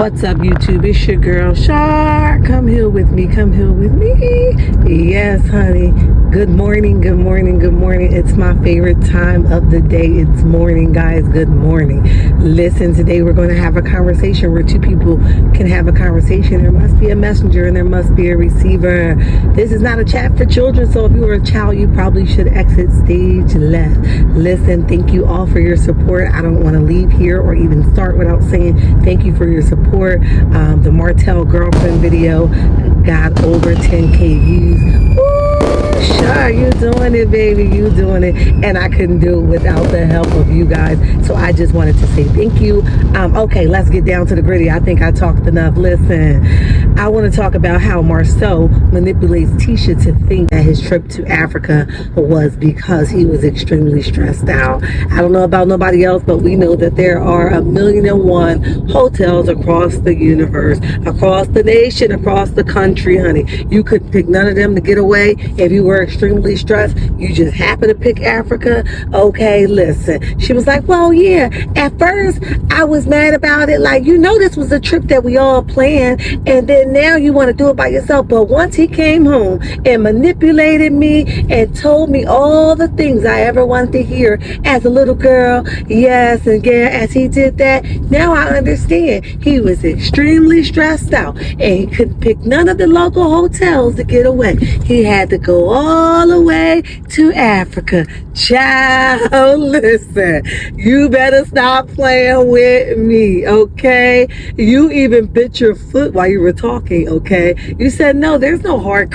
What's up, YouTube? It's your girl Char. Come here with me. Come here with me. Yes, honey. Good morning. Good morning. Good morning. It's my favorite time of the day. It's morning, guys. Good morning. Listen, today we're going to have a conversation where two people can have a conversation. There must be a messenger and there must be a receiver. This is not a chat for children, so if you were a child, you probably should exit stage left. Listen, thank you all for your support. I don't want to leave here or even start without saying thank you for your support. The Martell girlfriend video got over 10K views. Woo, sure, you doing it, baby, you doing it. And I couldn't do it without the help of you guys. So I just wanted to say thank you. Okay, let's get down to the gritty. I think I talked enough. Listen, I want to talk about how Marsau manipulates Tisha to think that his trip to Africa was because he was extremely stressed out. I don't know about nobody else, but we know that there are 1,000,001 hotels across the universe, across the nation, across the country, honey. You could pick none of them to get away if you were extremely stressed. You just happen to pick Africa. Okay, listen. She was like, well, yeah, at first I was mad about it. Like, you know, this was a trip that we all planned, and then now you want to do it by yourself. But once he came home and manipulated me and told me all the things I ever wanted to hear as a little girl, yes, and yeah, as he did that, now I understand. He was extremely stressed out and he couldn't pick none of the local hotels to get away. He had to go all the way to Africa. Child, listen, you better stop playing with me, okay? You even bit your foot while you were talking, okay? You said, no, there's no hard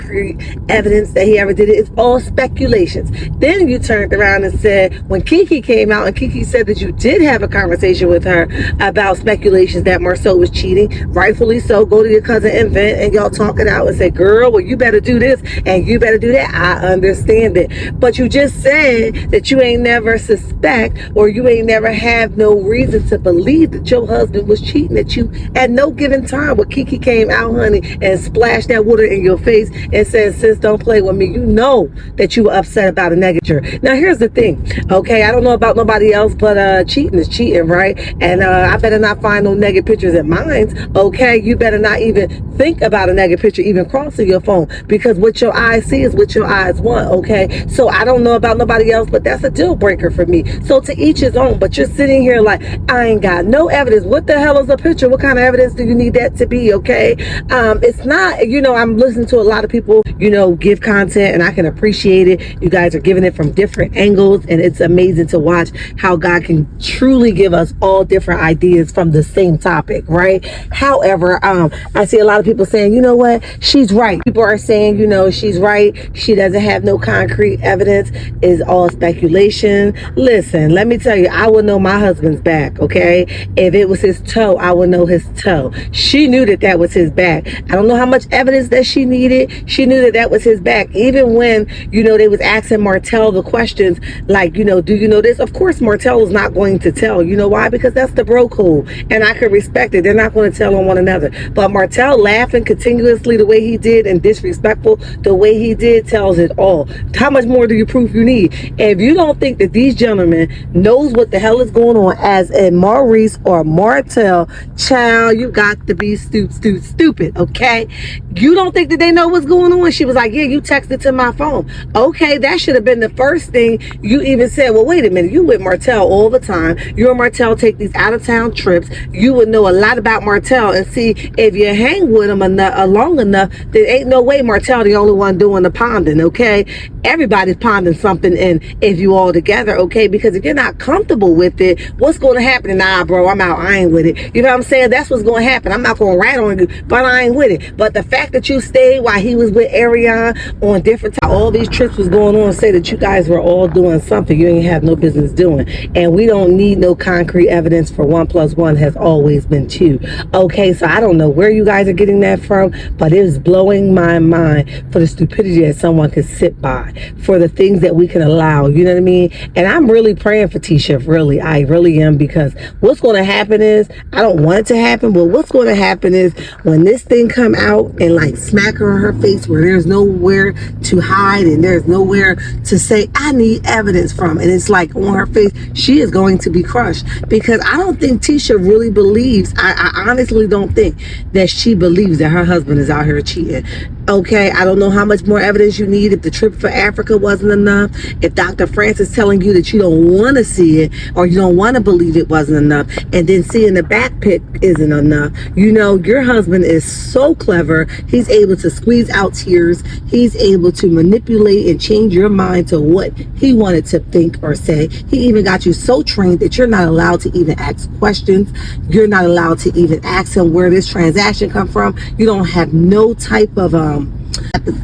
evidence that he ever did it. It's all speculations. Then you turned around and said, when Kiki came out and Kiki said that you did have a conversation with her about speculations that Marsau was cheating, rightfully so, go to your cousin and vent and y'all talk it out and say, girl, well, you better do this and you better do that. I understand it. But you just said that you ain't never suspect or you ain't never have no reason to believe that your husband was cheating at you at no given time. When Kiki came out, honey, and splashed that water in your face and said, sis, don't play with me, you know that you were upset about a negative. Now, here's the thing, okay? I don't know about nobody else, but cheating is cheating, right? And I better not find no negative pictures at mine, okay? You better not even think about a negative picture even crossing your phone, because what your eyes see is what your eyes want, okay? So I don't know about nobody else, but that's a deal breaker for me. So to each his own. But you're sitting here like, I ain't got no evidence. What the hell is a picture? What kind of evidence do you need that to be, okay? It's not, you know, I'm listening to a lot of people, you know, give content, and I can appreciate it. You guys are giving it from different angles, and it's amazing to watch how God can truly give us all different ideas from the same topic, right? However, I see a lot of people saying, you know what, she's right. People are saying, you know, she's right. She doesn't have no concrete evidence. It's all speculation. Listen, let me tell you, I would know my husband's back, okay? If it was his toe, I would know his toe. She knew that that was his back. I don't know how much evidence that she needed. She knew that that was his back. Even when, you know, they was asking Martell the questions like, you know, do you know this? Of course, Martell is not going to tell. You know why? Because that's the bro code, and I can respect it. They're not going to tell on one another. But Martell laughing continuously the way he did and disrespectful the way he did tells it all. How much more do you proof you need? If you don't think that these gentlemen knows what the hell is going on as a Maurice or Martell, child, you got to be stupid, okay? You don't think that they know what's going on? She was like, yeah, you texted to my phone. Okay, that should have been the first thing you even said. Well, wait a minute, you with Martell all the time. You and Martell take these out-of-town trips. You would know a lot about Martell, and see, if you hang with him long enough, there ain't no way Martell the only one doing the ponding, okay? Everybody's ponding something, and if you all together, okay? Because if you're not comfortable with it, what's going to happen? Nah, bro, I'm out. I ain't with it. You know what I'm saying? That's what's going to happen. I'm not going to rat on you, but I ain't with it. But the fact that you stayed while he was with Ariane on different time, all these trips was going on, say that you guys were all doing something you ain't have no business doing. And we don't need no concrete evidence for 1 + 1 has always been 2. Okay, so I don't know where you guys are getting that from, but it is blowing my mind for the stupidity that someone someone could sit by, for the things that we can allow, you know what I mean? And I'm really praying for Tisha, really. I really am, because what's going to happen is, I don't want it to happen, but what's going to happen is when this thing come out and like smack her in her face where there's nowhere to hide and there's nowhere to say, I need evidence from, and it's like on her face, she is going to be crushed. Because I don't think Tisha really believes, I honestly don't think that she believes that her husband is out here cheating. Okay, I don't know how much more evidence you need. If the trip for Africa wasn't enough, if Dr. Francis telling you that you don't want to see it or you don't want to believe it wasn't enough, and then seeing the back pic isn't enough, you know, your husband is so clever. He's able to squeeze out tears. He's able to manipulate and change your mind to what he wanted to think or say. He even got you so trained that you're not allowed to even ask questions. You're not allowed to even ask him where this transaction come from. You don't have no type of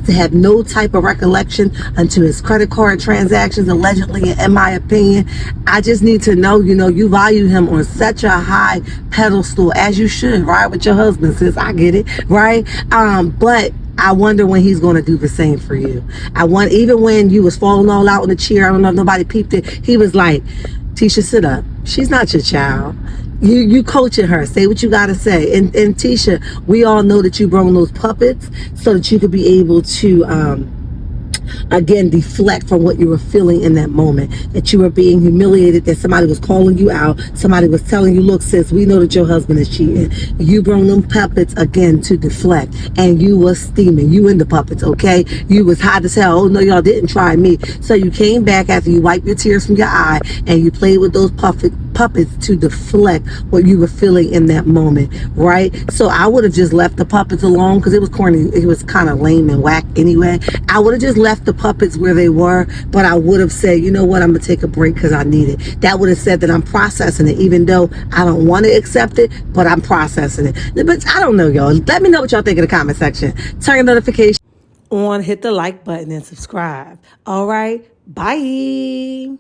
had no type of recollection unto his credit card transactions, allegedly, in my opinion. I just need to know, you know, you value him on such a high pedestal, as you should, right, with your husband, sis. I get it, right? But I wonder when he's going to do the same for you. Even when you was falling all out in the chair, I don't know if nobody peeped it, he was like, Tisha, sit up. She's not your child. You coaching her. Say what you gotta say. And Tisha, we all know that you brought those puppets so that you could be able to again deflect from what you were feeling in that moment, that you were being humiliated, that somebody was calling you out, somebody was telling you, look sis, we know that your husband is cheating. You brought them puppets again to deflect, and you was steaming, you and the puppets, okay? You was hot as hell. Oh no, y'all didn't try me. So you came back after you wiped your tears from your eye and you played with those puppets to deflect what you were feeling in that moment, right? So I would have just left the puppets alone, because it was corny, it was kind of lame and whack anyway. I would have just left the puppets where they were, but I would have said, you know what, I'm gonna take a break because I need it. That would have said that I'm processing it, even though I don't want to accept it, but I'm processing it. But I don't know, y'all. Let me know what y'all think in the comment section. Turn your notification on, hit the like button, and subscribe. All right, bye.